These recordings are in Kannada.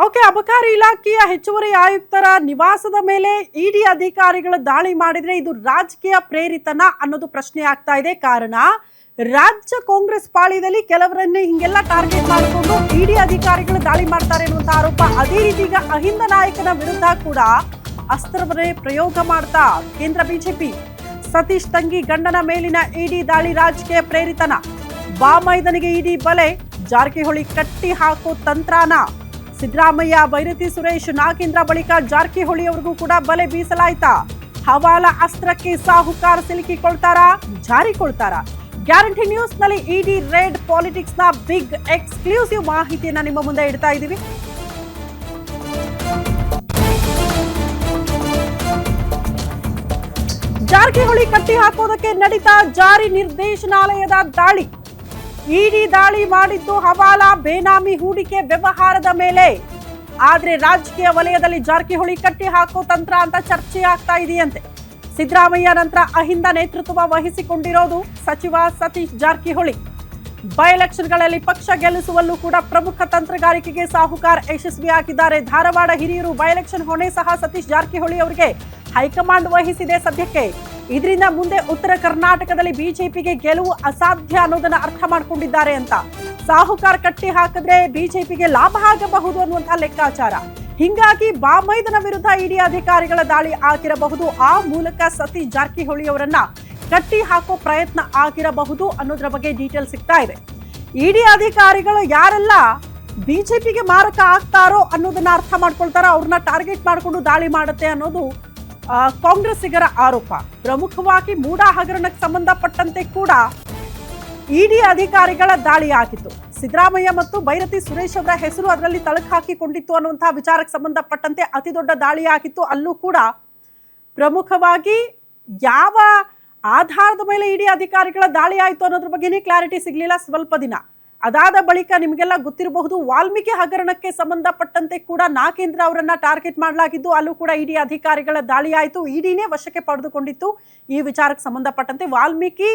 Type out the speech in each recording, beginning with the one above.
ಓಕೆ, ಅಬಕಾರಿ ಇಲಾಖೆಯ ಹೆಚ್ಚುವರಿ ಆಯುಕ್ತರ ನಿವಾಸದ ಮೇಲೆ ಇಡಿ ಅಧಿಕಾರಿಗಳು ದಾಳಿ ಮಾಡಿದ್ರೆ ಇದು ರಾಜಕೀಯ ಪ್ರೇರಿತನ ಅನ್ನೋದು ಪ್ರಶ್ನೆ ಆಗ್ತಾ ಇದೆ. ಕಾರಣ ರಾಜ್ಯ ಕಾಂಗ್ರೆಸ್ ಪಾಳ್ಯದಲ್ಲಿ ಕೆಲವರನ್ನೇ ಹಿಂಗೆಲ್ಲ ಟಾರ್ಗೆಟ್ ಮಾಡಿಕೊಂಡು ಇಡಿ ಅಧಿಕಾರಿಗಳು ದಾಳಿ ಮಾಡ್ತಾರೆ ಅನ್ನುವಂತ ಆರೋಪ. ಅದೇ ರೀತಿ ಈಗ ಅಹಿಂದ ನಾಯಕನ ವಿರುದ್ಧ ಕೂಡ ಅಸ್ತ್ರವನ್ನೇ ಪ್ರಯೋಗ ಮಾಡ್ತಾ ಕೇಂದ್ರ ಬಿಜೆಪಿ. ಸತೀಶ್ ತಂಗಿ ಗಂಡನ ಮೇಲಿನ ಇಡಿ ದಾಳಿ ರಾಜಕೀಯ ಪ್ರೇರಿತನ. ಬಾಮೈದನಿಗೆ ಇಡಿ ಬಲೆ, ಜಾರಕಿಹೊಳಿ ಕಟ್ಟಿ ಹಾಕೋ ತಂತ್ರಾನ. ಸಿದ್ದರಾಮಯ್ಯ, ಬೈರತಿ ಸುರೇಶ್, ನಾಗೇಂದ್ರ ಬಳಿಕ ಜಾರಕಿಹೊಳಿ ಅವರಿಗೂ ಕೂಡ ಬಲೆ ಬೀಸಲಾಯ್ತಾ? ಹವಾಲಾ ಅಸ್ತ್ರಕ್ಕೆ ಸಾಹುಕಾರ ಸಿಲುಕಿಕೊಳ್ತಾರಾ, ಜಾರಿಕೊಳ್ತಾರಾ? ಗ್ಯಾರಂಟಿ ನ್ಯೂಸ್ ನಲ್ಲಿ ಇಡಿ ರೇಡ್ ಪಾಲಿಟಿಕ್ಸ್ ನ ಬಿಗ್ ಎಕ್ಸ್ಕ್ಲೂಸಿವ್ ಮಾಹಿತಿಯನ್ನ ನಿಮ್ಮ ಮುಂದೆ ಇಡ್ತಾ ಇದ್ದೀವಿ. ಜಾರಕಿಹೊಳಿ ಕಟ್ಟಿ ಹಾಕೋದಕ್ಕೆ ನಡೀತಾ ಜಾರಿ ನಿರ್ದೇಶನಾಲಯದ ದಾಳಿ. ಇಡಿ ದಾಳಿ ಮಾಡಿದ್ದು ಹವಾಲಾ ಬೇನಾಮಿ ಹೂಡಿಕೆ ವ್ಯವಹಾರದ ಮೇಲೆ. ಆದ್ರೆ ರಾಜಕೀಯ ವಲಯದಲ್ಲಿ ಜಾರಕಿಹೊಳಿ ಕಟ್ಟಿ ಹಾಕೋ ತಂತ್ರ ಅಂತ ಚರ್ಚೆ ಆಗ್ತಾ ಇದೆಯಂತೆ. ಸಿದ್ದರಾಮಯ್ಯ ನಂತರ ಅಹಿಂದ ನೇತೃತ್ವ ವಹಿಸಿಕೊಂಡಿರೋದು ಸಚಿವ ಸತೀಶ್ ಜಾರಕಿಹೊಳಿ. ಬೈ ಎಲೆಕ್ಷನ್ಗಳಲ್ಲಿ ಪಕ್ಷ ಗೆಲ್ಲಿಸುವಲ್ಲೂ ಕೂಡ ಪ್ರಮುಖ ತಂತ್ರಗಾರಿಕೆಗೆ ಸಾಹುಕಾರ್ ಯಶಸ್ವಿಯಾಗಿದ್ದಾರೆ. ಧಾರವಾಡ ಹಿರಿಯೂರು ಬೈ ಎಲೆಕ್ಷನ್ ಹೊಣೆ ಸಹ ಸತೀಶ್ ಜಾರಕಿಹೊಳಿ ಅವರಿಗೆ ಹೈಕಮಾಂಡ್ ವಹಿಸಿದೆ ಸದ್ಯಕ್ಕೆ. ಇದರಿಂದ ಮುಂದೆ ಉತ್ತರ ಕರ್ನಾಟಕದಲ್ಲಿ ಬಿಜೆಪಿಗೆ ಗೆಲುವು ಅಸಾಧ್ಯ ಅನ್ನೋದನ್ನ ಅರ್ಥ ಮಾಡ್ಕೊಂಡಿದ್ದಾರೆ ಅಂತ. ಸಾಹುಕಾರ್ ಕಟ್ಟಿ ಹಾಕಿದ್ರೆ ಬಿಜೆಪಿಗೆ ಲಾಭ ಆಗಬಹುದು ಅನ್ನುವಂತಹ ಲೆಕ್ಕಾಚಾರ. ಹಿಂಗಾಗಿ ಬಾಮೈದನ ವಿರುದ್ಧ ಇಡಿ ಅಧಿಕಾರಿಗಳ ದಾಳಿ ಆಗಿರಬಹುದು. ಆ ಮೂಲಕ ಸತೀಶ್ ಜಾರಕಿಹೊಳಿ ಅವರನ್ನ ಕಟ್ಟಿ ಹಾಕೋ ಪ್ರಯತ್ನ ಆಗಿರಬಹುದು ಅನ್ನೋದ್ರ ಬಗ್ಗೆ ಡೀಟೇಲ್ ಸಿಗ್ತಾ ಇದೆ. ಇಡಿ ಅಧಿಕಾರಿಗಳು ಯಾರೆಲ್ಲ ಬಿಜೆಪಿಗೆ ಮಾರಕ ಆಗ್ತಾರೋ ಅನ್ನೋದನ್ನ ಅರ್ಥ ಮಾಡ್ಕೊಳ್ತಾರೋ ಅವ್ರನ್ನ ಟಾರ್ಗೆಟ್ ಮಾಡಿಕೊಂಡು ದಾಳಿ ಮಾಡುತ್ತೆ ಅನ್ನೋದು ಕಾಂಗ್ರೆಸ್ಸಿಗರ ಆರೋಪ. ಪ್ರಮುಖವಾಗಿ ಮೂಡಾ ಹಗರಣಕ್ಕೆ ಸಂಬಂಧಪಟ್ಟಂತೆ ಕೂಡ ಇಡಿ ಅಧಿಕಾರಿಗಳ ದಾಳಿ ಆಗಿತ್ತು. ಸಿದ್ದರಾಮಯ್ಯ ಮತ್ತು ಬೈರತಿ ಸುರೇಶ್ ಅವರ ಹೆಸರು ಅದರಲ್ಲಿ ತಳಕು ಹಾಕಿಕೊಂಡಿತ್ತು ಅನ್ನುವಂತಹ ವಿಚಾರಕ್ಕೆ ಸಂಬಂಧಪಟ್ಟಂತೆ ಅತಿ ದೊಡ್ಡ ದಾಳಿ ಆಗಿತ್ತು. ಅಲ್ಲೂ ಕೂಡ ಪ್ರಮುಖವಾಗಿ ಯಾವ ಆಧಾರದ ಮೇಲೆ ಇಡಿ ಅಧಿಕಾರಿಗಳ ದಾಳಿ ಆಯಿತು ಅನ್ನೋದ್ರ ಬಗ್ಗೆನೇ ಕ್ಲಾರಿಟಿ ಸಿಗಲಿಲ್ಲ ಸ್ವಲ್ಪ ದಿನ. ಅದಾದ ಬಳಿಕ ನಿಮಗೆಲ್ಲ ಗೊತ್ತಿರಬಹುದು, ವಾಲ್ಮೀಕಿ ಹಗರಣಕ್ಕೆ ಸಂಬಂಧಪಟ್ಟಂತೆ ಕೂಡ ನಾಗೇಂದ್ರ ಅವರನ್ನ ಟಾರ್ಗೆಟ್ ಮಾಡಲಾಗಿದ್ದು ಅಲ್ಲೂ ಕೂಡ ಇಡಿ ಅಧಿಕಾರಿಗಳ ದಾಳಿ ಆಯಿತು. ಇಡಿನೇ ವಶಕ್ಕೆ ಪಡೆದುಕೊಂಡಿತ್ತು. ಈ ವಿಚಾರಕ್ಕೆ ಸಂಬಂಧಪಟ್ಟಂತೆ ವಾಲ್ಮೀಕಿ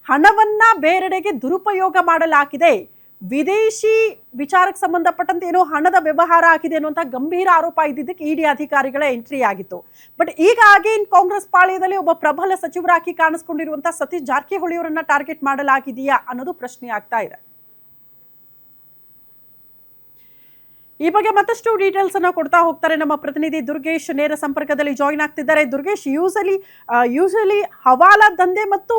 ಹಣವನ್ನ ಬೇರೆಡೆಗೆ ದುರುಪಯೋಗ ಮಾಡಲಾಗಿದೆ, ವಿದೇಶಿ ವಿಚಾರಕ್ಕೆ ಸಂಬಂಧಪಟ್ಟಂತೆ ಏನೋ ಹಣದ ವ್ಯವಹಾರ ಆಗಿದೆ ಅನ್ನುವಂಥ ಗಂಭೀರ ಆರೋಪ ಇದ್ದಿದ್ದಕ್ಕೆ ಇಡಿ ಅಧಿಕಾರಿಗಳ ಎಂಟ್ರಿ ಆಗಿತ್ತು. ಬಟ್ ಈಗ ಅಗೇನ್ ಕಾಂಗ್ರೆಸ್ ಪಾಳ್ಯದಲ್ಲಿ ಒಬ್ಬ ಪ್ರಬಲ ಸಚಿವರಾಗಿ ಕಾಣಿಸ್ಕೊಂಡಿರುವಂತಹ ಸತೀಶ್ ಜಾರಕಿಹೊಳಿ ಅವರನ್ನ ಟಾರ್ಗೆಟ್ ಮಾಡಲಾಗಿದೆಯಾ ಅನ್ನೋದು ಪ್ರಶ್ನೆ ಆಗ್ತಾ ಇದೆ. ಈ ಬಗ್ಗೆ ಮತ್ತಷ್ಟು ಡೀಟೇಲ್ಸ್ ಅನ್ನು ಕೊಡ್ತಾ ಹೋಗ್ತಾರೆ ನಮ್ಮ ಪ್ರತಿನಿಧಿ ದುರ್ಗೇಶ್. ನೇರ ಸಂಪರ್ಕದಲ್ಲಿ ಜಾಯಿನ್ ಆಗ್ತಿದ್ದಾರೆ. ದುರ್ಗೇಶ್, ಯೂಶಲಿ ಹವಾಲಾ ದಂಧೆ ಮತ್ತು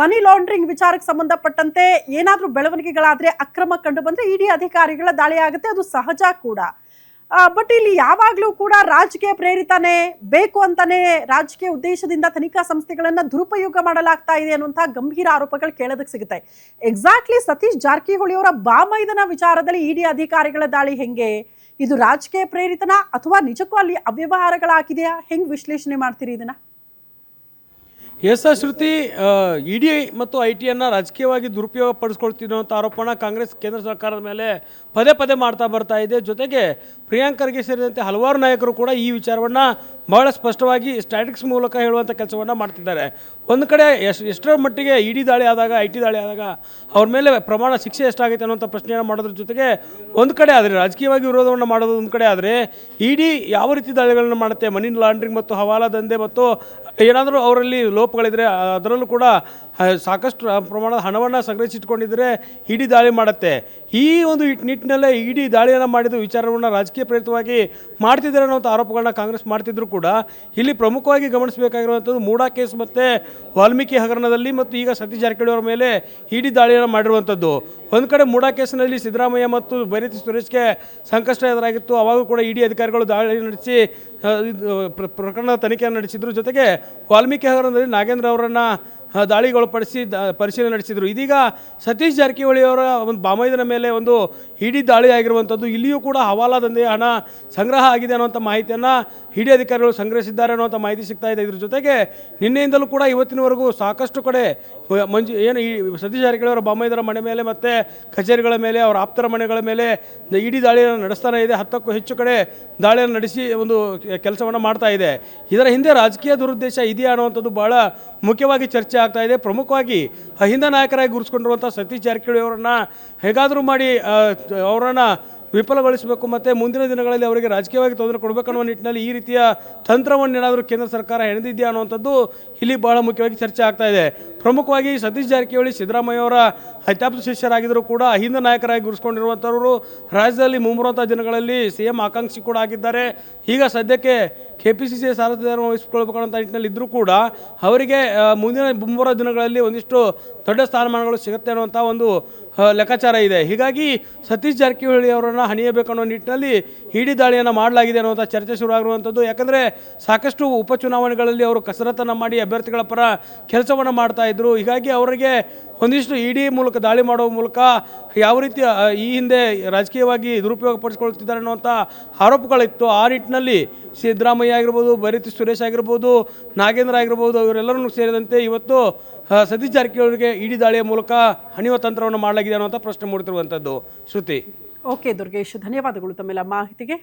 ಮನಿ ಲಾಂಡ್ರಿಂಗ್ ವಿಚಾರಕ್ಕೆ ಸಂಬಂಧಪಟ್ಟಂತೆ ಏನಾದರೂ ಬೆಳವಣಿಗೆಗಳಾದ್ರೆ, ಅಕ್ರಮ ಕಂಡು ಬಂದ್ರೆ ಇಡಿ ಅಧಿಕಾರಿಗಳ ದಾಳಿ ಆಗುತ್ತೆ, ಅದು ಸಹಜ ಕೂಡ. ಬಟ್ ಇಲ್ಲಿ ಯಾವಾಗಲೂ ಕೂಡ ರಾಜಕೀಯ ಪ್ರೇರಿತನೇ ಬೇಕು ಅಂತಾನೆ ರಾಜಕೀಯ ಉದ್ದೇಶದಿಂದ ತನಿಖಾ ಸಂಸ್ಥೆಗಳನ್ನ ದುರುಪಯೋಗ ಮಾಡಲಾಗ್ತಾ ಇದೆ ಅನ್ನುವಂತಹ ಗಂಭೀರ ಆರೋಪಗಳು ಕೇಳೋದಕ್ಕೆ ಸಿಗುತ್ತೆ. ಎಕ್ಸಾಕ್ಟ್ಲಿ ಸತೀಶ್ ಜಾರಕಿಹೊಳಿ ಅವರ ಬಾಮೈದನ ವಿಚಾರದಲ್ಲಿ ಇಡಿ ಅಧಿಕಾರಿಗಳ ದಾಳಿ ಹೆಂಗೆ? ಇದು ರಾಜಕೀಯ ಪ್ರೇರಿತನ ಅಥವಾ ನಿಜಕ್ಕೂ ಅಲ್ಲಿ ಅವ್ಯವಹಾರಗಳಾಗಿದೆಯಾ? ಹೆಂಗ್ ವಿಶ್ಲೇಷಣೆ ಮಾಡ್ತೀರಿ ಇದನ್ನ? ಎಸ್ ಶ್ರುತಿ, ಇಡಿ ಮತ್ತು ಐ ಟಿಯನ್ನು ರಾಜಕೀಯವಾಗಿ ದುರುಪಯೋಗ ಪಡಿಸ್ಕೊಳ್ತಿರುವಂಥ ಆರೋಪನ ಕಾಂಗ್ರೆಸ್ ಕೇಂದ್ರ ಸರ್ಕಾರದ ಮೇಲೆ ಪದೇ ಪದೇ ಮಾಡ್ತಾ ಬರ್ತಾ ಇದೆ. ಜೊತೆಗೆ ಪ್ರಿಯಾಂಕ್ ಖರ್ಗೆ ಸೇರಿದಂತೆ ಹಲವಾರು ನಾಯಕರು ಕೂಡ ಈ ವಿಚಾರವನ್ನು ಬಹಳ ಸ್ಪಷ್ಟವಾಗಿ ಸ್ಟ್ಯಾಟಿಕ್ಸ್ ಮೂಲಕ ಹೇಳುವಂಥ ಕೆಲಸವನ್ನು ಮಾಡ್ತಿದ್ದಾರೆ. ಒಂದು ಕಡೆ ಎಷ್ಟರ ಮಟ್ಟಿಗೆ ಇಡಿ ದಾಳಿ ಆದಾಗ, ಐ ಟಿ ದಾಳಿ ಆದಾಗ ಅವ್ರ ಮೇಲೆ ಪ್ರಮಾಣ ಶಿಕ್ಷೆ ಎಷ್ಟಾಗೈತೆ ಅನ್ನೋಂಥ ಪ್ರಶ್ನೆಯನ್ನು ಮಾಡೋದ್ರ ಜೊತೆಗೆ ಒಂದು ಕಡೆ ಆದರೆ ರಾಜಕೀಯವಾಗಿ ವಿರೋಧವನ್ನು ಮಾಡೋದು ಒಂದು ಕಡೆ ಆದರೆ ಇಡಿ ಯಾವ ರೀತಿ ದಾಳಿಗಳನ್ನು ಮಾಡುತ್ತೆ, ಮನಿ ಲಾಂಡ್ರಿಂಗ್ ಮತ್ತು ಹವಾಲಾ ದಂಧೆ ಮತ್ತು ಏನಾದರೂ ಅವರಲ್ಲಿ ಲೋಪಗಳಿದ್ರೆ ಅದರಲ್ಲೂ ಕೂಡ ಸಾಕಷ್ಟು ಪ್ರಮಾಣದ ಹಣವನ್ನು ಸಂಗ್ರಹಿಸಿಟ್ಕೊಂಡಿದ್ದರೆ ಇಡಿ ದಾಳಿ ಮಾಡುತ್ತೆ. ಈ ಒಂದು ನಿಟ್ಟಿನಲ್ಲೇ ಇಡಿ ದಾಳಿಯನ್ನು ಮಾಡಿದ ವಿಚಾರವನ್ನು ರಾಜಕೀಯ ಪ್ರೇರಿತವಾಗಿ ಮಾಡ್ತಿದ್ದಾರೆ ಅನ್ನೋಂಥ ಆರೋಪಗಳನ್ನ ಕಾಂಗ್ರೆಸ್ ಮಾಡ್ತಿದ್ರು ಕೂಡ ಇಲ್ಲಿ ಪ್ರಮುಖವಾಗಿ ಗಮನಿಸಬೇಕಾಗಿರುವಂಥದ್ದು ಮೂಡಾ ಕೇಸ್ ಮತ್ತು ವಾಲ್ಮೀಕಿ ಹಗರಣದಲ್ಲಿ ಮತ್ತು ಈಗ ಸತೀಶ್ ಜಾರಕಿಹೊಳಿ ಅವರ ಮೇಲೆ ಇಡಿ ದಾಳಿಯನ್ನು ಮಾಡಿರುವಂಥದ್ದು. ಒಂದು ಕಡೆ ಮೂಡಾ ಕೇಸಿನಲ್ಲಿ ಸಿದ್ದರಾಮಯ್ಯ ಮತ್ತು ಬೈರತಿ ಸುರೇಶ್ಗೆ ಸಂಕಷ್ಟ ಎದುರಾಗಿತ್ತು. ಅವಾಗೂ ಕೂಡ ಇಡಿ ಅಧಿಕಾರಿಗಳು ದಾಳಿ ನಡೆಸಿ ಪ್ರಕರಣದ ತನಿಖೆಯನ್ನು ನಡೆಸಿದ್ರು. ಜೊತೆಗೆ ವಾಲ್ಮೀಕಿ ಹಗರಣದಲ್ಲಿ ನಾಗೇಂದ್ರ ಅವರನ್ನು ದಾಳಿಗೊಳಪಡಿಸಿ ಪರಿಶೀಲನೆ ನಡೆಸಿದರು. ಇದೀಗ ಸತೀಶ್ ಜಾರಕಿಹೊಳಿ ಅವರ ಒಂದು ಬಾಮೈದನ ಮೇಲೆ ಒಂದು ಇಡಿ ದಾಳಿ ಆಗಿರುವಂಥದ್ದು. ಇಲ್ಲಿಯೂ ಕೂಡ ಹವಾಲಾ ದಂಧೆಯ ಹಣ ಸಂಗ್ರಹ ಆಗಿದೆ ಅನ್ನುವಂಥ ಮಾಹಿತಿಯನ್ನು ಇಡಿ ಅಧಿಕಾರಿಗಳು ಸಂಗ್ರಹಿಸಿದ್ದಾರೆ ಅನ್ನುವಂಥ ಮಾಹಿತಿ ಸಿಗ್ತಾ ಇದೆ. ಇದ್ರ ಜೊತೆಗೆ ನಿನ್ನೆಯಿಂದಲೂ ಕೂಡ ಇವತ್ತಿನವರೆಗೂ ಸಾಕಷ್ಟು ಕಡೆ ಈ ಸತೀಶ್ ಜಾರಕಿಹೊಳಿ ಅವರ ಬಾಮೈದರ ಮನೆ ಮೇಲೆ ಮತ್ತು ಕಚೇರಿಗಳ ಮೇಲೆ, ಅವರ ಆಪ್ತರ ಮನೆಗಳ ಮೇಲೆ ಇಡಿ ದಾಳಿಯನ್ನು ನಡೆಸ್ತಾನೆ ಇದೆ. 10ಕ್ಕೂ ಹೆಚ್ಚು ಕಡೆ ದಾಳಿಯನ್ನು ನಡೆಸಿ ಒಂದು ಕೆಲಸವನ್ನು ಮಾಡ್ತಾ ಇದೆ. ಇದರ ಹಿಂದೆ ರಾಜಕೀಯ ದುರುದ್ದೇಶ ಇದೆಯಾ ಅನ್ನುವಂಥದ್ದು ಬಹಳ ಮುಖ್ಯವಾಗಿ ಚರ್ಚೆ ಆಗ್ತಾ ಇದೆ. ಪ್ರಮುಖವಾಗಿ ಅಹಿಂದ ನಾಯಕರಾಗಿ ಗುರುತಿಸಿಕೊಂಡಿರುವಂಥ ಸತೀಶ್ ಜಾರಕಿಹೊಳಿ ಅವರನ್ನು ಹೇಗಾದರೂ ಮಾಡಿ ಅವರನ್ನು ವಿಫಲಗೊಳಿಸಬೇಕು ಮತ್ತು ಮುಂದಿನ ದಿನಗಳಲ್ಲಿ ಅವರಿಗೆ ರಾಜಕೀಯವಾಗಿ ತೊಂದರೆ ಕೊಡಬೇಕನ್ನೋ ನಿಟ್ಟಿನಲ್ಲಿ ಈ ರೀತಿಯ ತಂತ್ರವನ್ನೇನಾದರೂ ಕೇಂದ್ರ ಸರ್ಕಾರ ಹೆಣೆದಿದೆಯಾ ಅನ್ನುವಂಥದ್ದು ಇಲ್ಲಿ ಬಹಳ ಮುಖ್ಯವಾಗಿ ಚರ್ಚೆ ಆಗ್ತಾ ಇದೆ. ಪ್ರಮುಖವಾಗಿ ಸತೀಶ್ ಜಾರಕಿಹೊಳಿ ಸಿದ್ದರಾಮಯ್ಯ ಅವರ ಅತ್ಯಾಪ್ತ ಶಿಷ್ಯರಾಗಿದ್ದರೂ ಕೂಡ ಅಹಿಂದ ನಾಯಕರಾಗಿ ಗುರುಸ್ಕೊಂಡಿರುವಂಥವರು ರಾಜ್ಯದಲ್ಲಿ ಮುಂಬರುವಂಥ ದಿನಗಳಲ್ಲಿ CM ಆಕಾಂಕ್ಷಿ ಕೂಡ ಆಗಿದ್ದಾರೆ. ಈಗ ಸದ್ಯಕ್ಕೆ KPCC ಸಾರಥ್ಯವನ್ನು ವಹಿಸಿಕೊಳ್ಬೇಕನ್ನೋ ನಿಟ್ಟಿನಲ್ಲಿ ಇದ್ದರೂ ಕೂಡ ಅವರಿಗೆ ಮುಂಬರುವ ದಿನಗಳಲ್ಲಿ ಒಂದಿಷ್ಟು ದೊಡ್ಡ ಸ್ಥಾನಮಾನಗಳು ಸಿಗುತ್ತೆ ಅನ್ನುವಂಥ ಒಂದು ಲೆಕ್ಕಾಚಾರ ಇದೆ. ಹೀಗಾಗಿ ಸತೀಶ್ ಜಾರಕಿಹೊಳಿ ಅವರನ್ನು ಹಣಿಯಬೇಕನ್ನೋ ನಿಟ್ಟಿನಲ್ಲಿ ಇಡಿ ದಾಳಿಯನ್ನು ಮಾಡಲಾಗಿದೆ ಅನ್ನುವಂಥ ಚರ್ಚೆ ಶುರುವಾಗಿರುವಂಥದ್ದು. ಯಾಕಂದರೆ ಸಾಕಷ್ಟು ಉಪಚುನಾವಣೆಗಳಲ್ಲಿ ಅವರು ಕಸರತ್ತನ್ನು ಮಾಡಿ ಅಭ್ಯರ್ಥಿಗಳ ಪರ ಕೆಲಸವನ್ನು ಮಾಡ್ತಾ ಇದ್ದರು. ಹೀಗಾಗಿ ಅವರಿಗೆ ಒಂದಿಷ್ಟು ಇಡಿ ಮೂಲಕ ದಾಳಿ ಮಾಡುವ ಮೂಲಕ ಯಾವ ರೀತಿ ಈ ಹಿಂದೆ ರಾಜಕೀಯವಾಗಿ ದುರುಪಯೋಗ ಪಡಿಸ್ಕೊಳ್ತಿದ್ದಾರೆ ಅನ್ನುವಂಥ ಆರೋಪಗಳಿತ್ತು. ಆ ನಿಟ್ಟಿನಲ್ಲಿ ಸಿದ್ದರಾಮಯ್ಯ ಆಗಿರ್ಬೋದು, ಬೈರತಿ ಸುರೇಶ್ ಆಗಿರ್ಬೋದು, ನಾಗೇಂದ್ರ ಆಗಿರ್ಬೋದು, ಇವರೆಲ್ಲರನ್ನೂ ಸೇರಿದಂತೆ ಇವತ್ತು ಸತೀಶ್ ಜಾರಕಿಹೊಳಿಗೆ ಇಡಿ ದಾಳಿಯ ಮೂಲಕ ಹಣಿಯುವ ತಂತ್ರವನ್ನು ಮಾಡಲಾಗಿದೆ ಅನ್ನುವಂಥ ಪ್ರಶ್ನೆ ಮೂಡುತ್ತಿರುವಂಥದ್ದು. ಶ್ರುತಿ. ಓಕೆ ದುರ್ಗೇಶ್, ಧನ್ಯವಾದಗಳು ತಮ್ಮೆಲ್ಲ ಮಾಹಿತಿಗೆ.